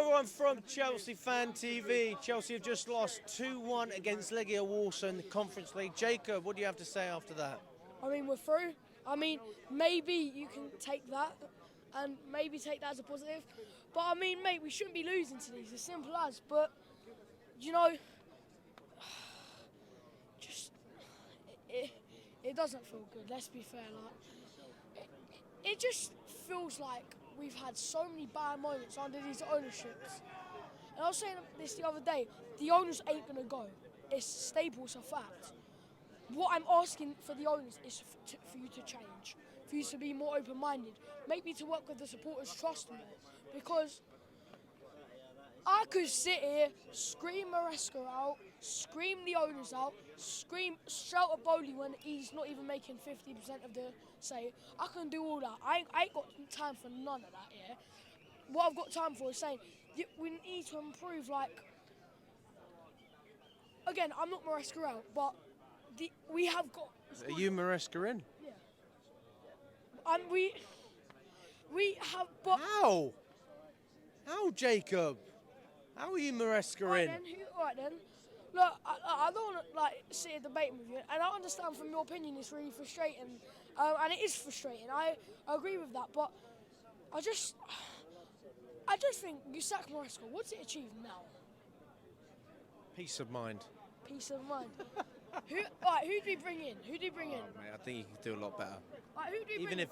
everyone from Chelsea Fan TV. Chelsea have just lost 2-1 against Legia Warsaw in the Conference League. Jacob, what do you have to say after that? I mean, we're through. I mean, maybe you can take that and maybe take that as a positive. But I mean, mate, we shouldn't be losing to these, as simple as. But, you know, just, it doesn't feel good, let's be fair. Like, it just feels like we've had so many bad moments under these ownerships. And I was saying this the other day, the owners ain't going to go. It's stable, it's a fact. What I'm asking for the owners is for you to change, for you to be more open-minded, maybe to work with the supporters, trust more. Because I could sit here, scream Maresca out, scream the owners out, shout at Bowley when he's not even making 50% of the say. I can do all that. I ain't got time for none of that, yeah? What I've got time for is saying we need to improve, like, again, I'm not Maresca out, but we have got... Are you Maresca in? Yeah. And we have... But How? How, Jacob? How are you Maresca in? All right then. Look, I don't want to like sit here debating with you, and I understand from your opinion it's really frustrating, and it is frustrating. I agree with that, but I just think you sack Maresca. What's it achieved now? Peace of mind. Peace of mind. Who do we bring in? Who do we bring in? Mate, I think you can do a lot better. Who do we Even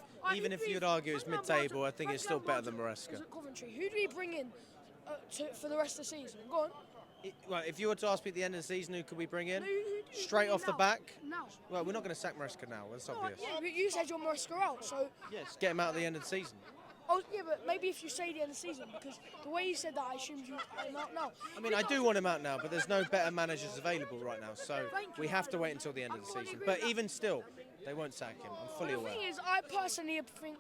bring if you'd argue it's mid-table, I think it's still better than Maresca. Coventry. Who do we bring in for the rest of the season? Go on. Right, if you were to ask me at the end of the season, who could we bring in? Who Straight off the back? Now. Well, we're not going to sack Maresca now. That's obvious. Yeah, but you said you're Maresca out, so... Yes, get him out at the end of the season. Oh, yeah, but maybe if you say the end of the season, because the way you said that, I assumed you want him out now. I mean, I do want him out now, but there's no better managers available right now, so we have to wait until the end of the season. But even still, they won't sack him. I'm fully aware. The thing is, I personally think,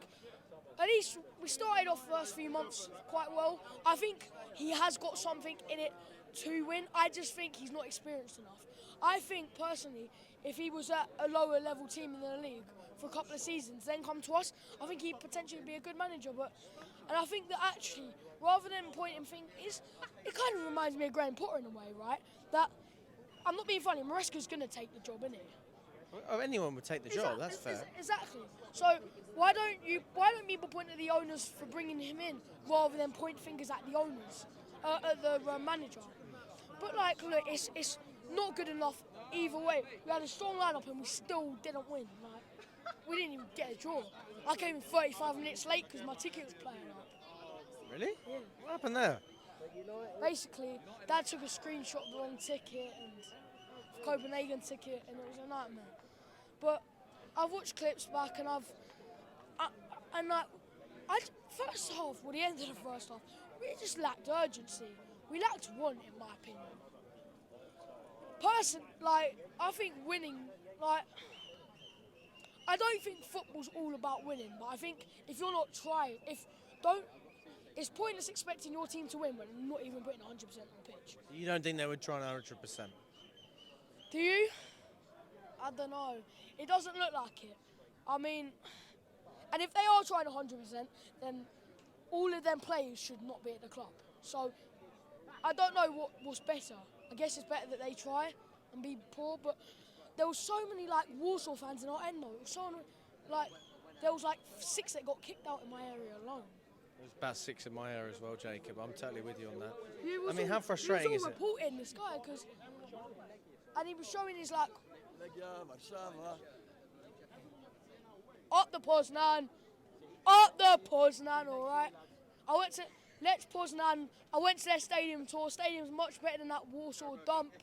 at least we started off the first few months quite well. I think he has got something in it to win. I just think he's not experienced enough. I think, personally, if he was at a lower level team in the league for a couple of seasons, then come to us, I think he'd potentially be a good manager. And I think that actually, rather than pointing fingers, it kind of reminds me of Graham Potter in a way, right? That, I'm not being funny, Maresca's going to take the job, isn't he? Oh, anyone would take the job, that's fair. Exactly. So why don't people point at the owners for bringing him in rather than point fingers at the owners, at the manager? But like, look, it's not good enough either way. We had a strong lineup and we still didn't win. Like, we didn't even get a draw. I came in 35 minutes late because my ticket was playing up. Really? Yeah. What happened there? Basically, Dad took a screenshot of the wrong ticket and the Copenhagen ticket, and it was a nightmare. But I've watched clips back, and first half, well, the end of the first half, we just lacked urgency. We lacked want, in my opinion. I think winning, I don't think football's all about winning, but I think if you're not trying, it's pointless expecting your team to win when you're not even putting 100% on the pitch. You don't think they would try 100%? Do you? I don't know. It doesn't look like it. I mean, and if they are trying 100%, then all of them players should not be at the club. So I don't know what's better. I guess it's better that they try and be poor, but there was so many Warsaw fans in our end though. There was 6 that got kicked out in my area alone. There's about 6 in my area as well, Jacob. I'm totally with you on that. I mean, how frustrating is it? He was all reporting this guy and he was showing his Legia Warsaw. Up the Poznan, all right. I went to Lech Poznan. I went to their stadium tour. Stadium's much better than that Warsaw dump.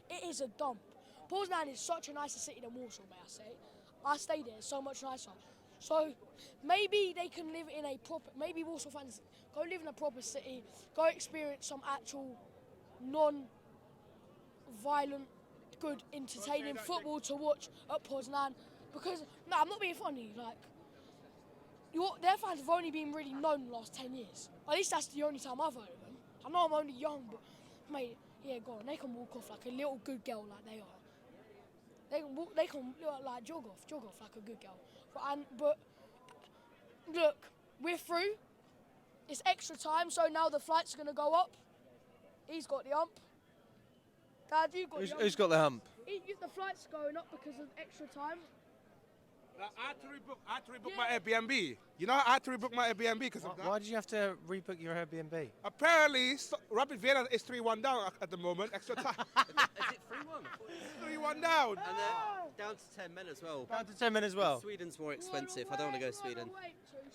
It is a dump. Poznan is such a nicer city than Warsaw, may I say. I stayed there, it's so much nicer. So maybe they can live in a proper, maybe Warsaw fans go live in a proper city, go experience some actual non-violent, good, entertaining football to watch at Poznan. Because, no, I'm not being funny, their fans have only been really known the last 10 years. At least that's the only time I've heard of them. I know I'm only young, but, mate, yeah, go on, they can walk off like a little good girl like they are. They can jog off like a good girl. But look, we're through. it's extra time, so now the flight's going to go up. He's got the hump. Dad, you got the hump. Who's got the hump? The flight's going up because of extra time. I had to rebook my Airbnb. You know, I had to rebook my Airbnb because of that. Why did you have to rebook your Airbnb? Apparently, Rapid Vienna is 3-1 down at the moment. Extra time. Is it 3-1? 3-1 down. And down to 10 men as well. Down to 10 men as well. Sweden's more expensive. I don't want to go to Sweden. To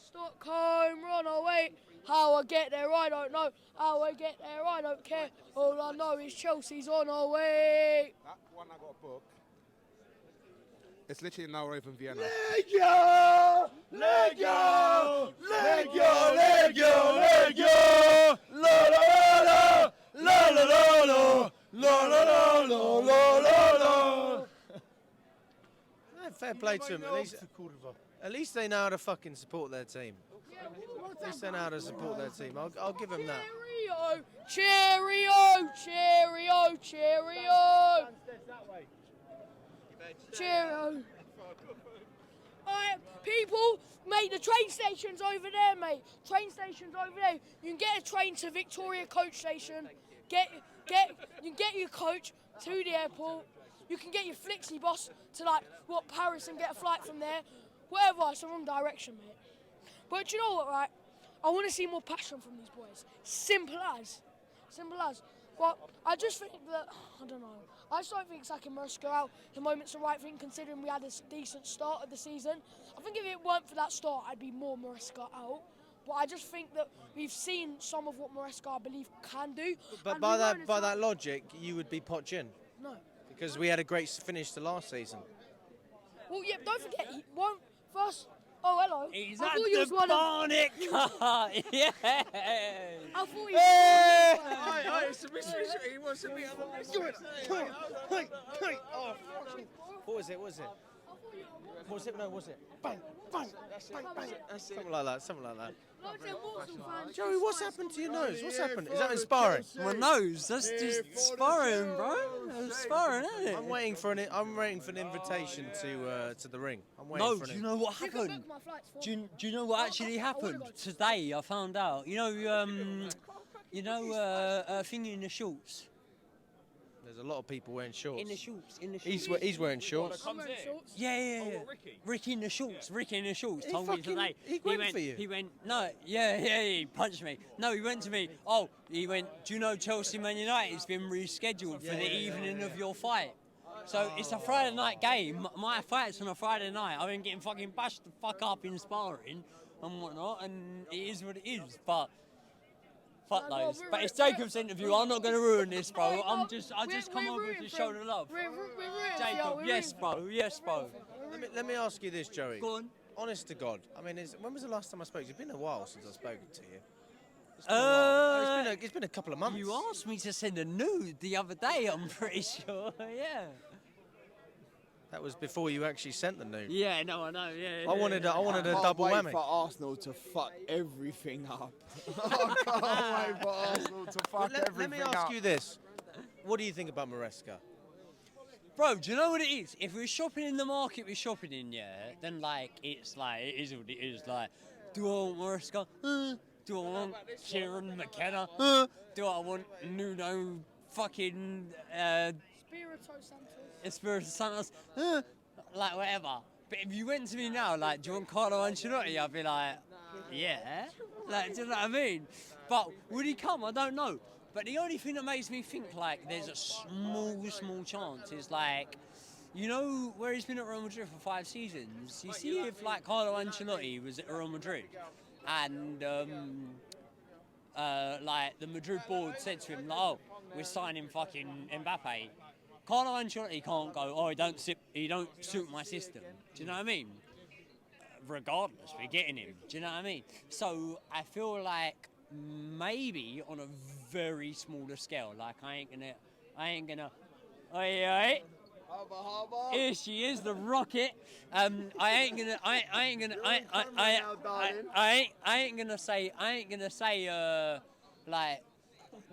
Stockholm, run away. How I get there, I don't know. How I get there, I don't care. All I know is Chelsea's on our way. That one I got booked. It's literally now even Vienna. Legia! Legia! Legia! Legia! Legia! La la la la la la la la la la la la la. Fair play to them. At least they know how to fucking support their team. At least they know how to support their team. I'll give them that. Cheerio! Cheerio! Cheerio! Cheerio! Alright, people, mate, the train station's over there, mate. Train station's over there. You can get a train to Victoria Coach Station. You can get your coach to the airport. You can get your Flixie bus to Paris and get a flight from there. Whatever, it's the wrong direction, mate. But you know what, right? I want to see more passion from these boys. Simple as. But I just think that, I don't know. I just don't think Saka must go out. The moment's the right thing, considering we had a decent start of the season. I think if it weren't for that start, I'd be more Maresca out. But I just think that we've seen some of what Maresca, I believe, can do. But by that logic, you would be Poch in. No. Because we had a great finish to last season. Well, yeah, don't forget, he won't first. Oh, hello. He's I at thought he was the one of. Barnet car. Yeah. I thought he was. He wants to be on the list. What was it? Was it? No, was it? Bang, bang, bang, bang. Something like that. Joey, what's happened to your nose? What's happened? Is that inspiring? My nose. That's just sparring, bro. That's sparring, isn't it? I'm waiting for an invitation to the ring. I'm waiting No, for do you know what happened? Do you know what actually happened? Today I found out. You know, thing in the shorts. There's a lot of people wearing shorts. In the shorts. He's wearing shorts. Yeah. Ricky in the shorts. He Told me today. He went for you. He went, no, he punched me. No, he went to me. He went, do you know Chelsea Man United's been rescheduled for the evening of your fight? So it's a Friday night game. My fight's on a Friday night. I've been getting fucking bashed the fuck up in sparring and whatnot, and it is what it is. But fuck those. But it's Jacob's interview. I'm not going to ruin this, bro. I just come over to show the love. Jacob, yes, bro. Let me ask you this, Joey. Go on. Honest to God, I mean, when was the last time I spoke to you? It's been a while since I've spoken to you. It's been a couple of months. You asked me to send a nude the other day, I'm pretty sure. Yeah. That was before you actually sent the nude. Yeah, no, I know. Yeah. I wanted a double wait whammy. for Arsenal to fuck everything up. I can't wait for Arsenal to fuck everything up. Let me ask you this. What do you think about Maresca? Bro, do you know what it is? If we're shopping in the market we're shopping in, then it is what it is. Like, do I want Maresca? Do I want Kieran McKenna? Do I want Nuno fucking Espirito Santos? Like, whatever. But if you went to me now, like, do you want Carlo Ancelotti? I'd be like, yeah. Like, do you know what I mean? But would he come? I don't know. But the only thing that makes me think, like, there's a small chance is, like, you know where he's been at Real Madrid for 5 seasons? You see if, like, Carlo Ancelotti was at Real Madrid and, like, the Madrid board said to him, like, oh, we're signing fucking Mbappe. Carlo Ancelotti can't go, he don't suit my system. Do you know what I mean? Regardless, we're getting him. Do you know what I mean? So I feel like maybe on a very smaller scale, like I ain't gonna. Oi. Here she is, the rocket. I ain't gonna say like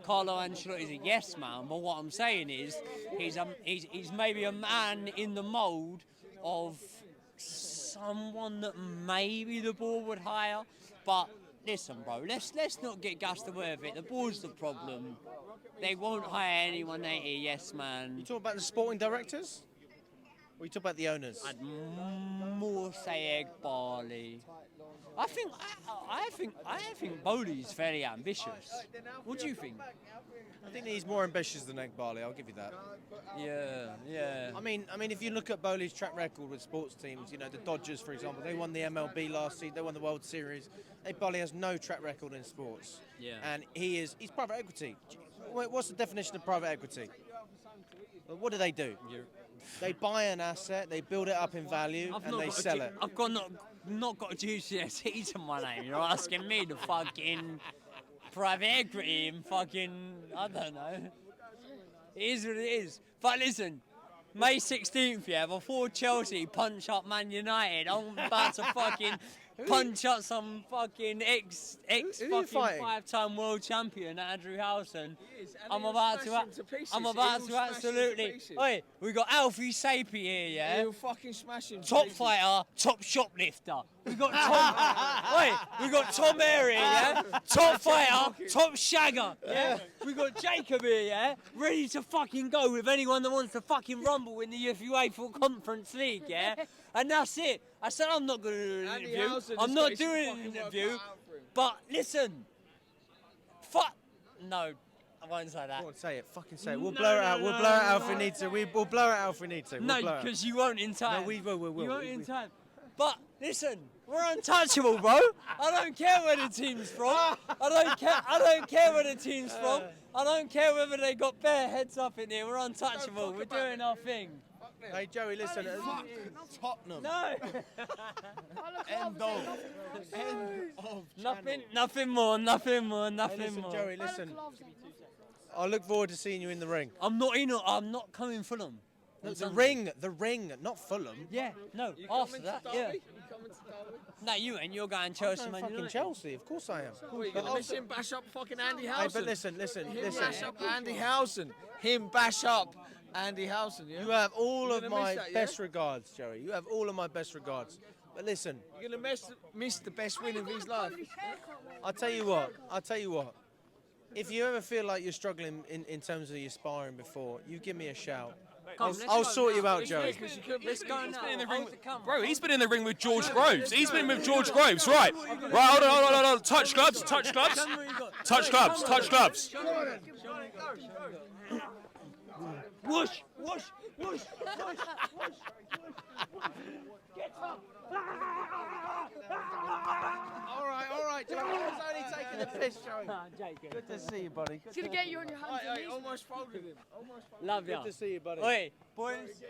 Carlo Ancelotti's a yes man, but what I'm saying is he's maybe a man in the mould of someone that maybe the board would hire, but listen, bro. Let's not get gassed away with it. The board's the problem. They won't hire anyone 80. Yes, man. You talking about the sporting directors? Or you talk about the owners? I'd more say Egg Barley. I think Bowley's fairly ambitious. What do you think? I think he's more ambitious than Egg Barley. I'll give you that. Yeah. I mean, if you look at Bowley's track record with sports teams, you know, the Dodgers, for example, they won the MLB last season. They won the World Series. Egg Barley has no track record in sports. Yeah. And he's private equity. What's the definition of private equity? Well, what do? They buy an asset, they build it up in value, and they sell it. I've not got a GCSE to my name. You're asking me to fucking private equity and fucking, I don't know. It is what it is. But listen, May 16th, yeah, before Chelsea punch up Man United, I'm about to fucking punch up some fucking ex Who are you fucking fighting? 5-time world champion Andrew Howson. I'm about to absolutely. Oi, we got Alfie Sapie here, yeah. He'll fucking smash him. Top fighter, top shoplifter. We got Tom. Wait, we got Tom Airy, yeah. Top fighter, top shagger, yeah. We got Jacob here, yeah. Ready to fucking go with anyone that wants to fucking rumble in the UEFA Conference League, yeah. And that's it. I said I'm not going to do an interview. I'm not doing an interview. But listen, no, I won't say that. Go on, say it. Fucking say it. We'll blur it out. We'll blur it out if we need to. We'll blur it out if we need to. No, because you won't in time. No, we will. You won't in time. But listen, we're untouchable, bro. I don't care where the team's from. I don't care where the team's from. I don't care whether they got bare heads up in here. We're untouchable. We're doing our thing. Hey, Joey, listen. Tottenham. No. End of. Nothing more. Hey, listen, Joey, listen. I look forward to seeing you in the ring. I'm not coming Fulham. The ring, not Fulham. Yeah, no, after that, yeah. No, you ain't. You're going Chelsea, man. Fucking Chelsea, of course I am. You're going to miss him bash up fucking Andy Howson. Hey, but listen. Bash up Andy Howson. Him bash up Andy Howson, yeah? You have all of gonna my miss that, best regards, Joey. You have all of my best regards. But listen, You're going to miss the best win of his life. I'll tell you what. If you ever feel like you're struggling in terms of your sparring before, you give me a shout. I'll sort you out, Joey. Let's go now. Bro, he's been in the ring with George Groves. He's been with George Groves, right? Right, hold on. Touch gloves. Whoosh. All right, Joey. I was only taking the piss, Joey. Jacob. Good to see you, buddy. He's going to get you on your hands and knees. Almost folded him. Love ya. Good to see you, buddy. Oi, boys.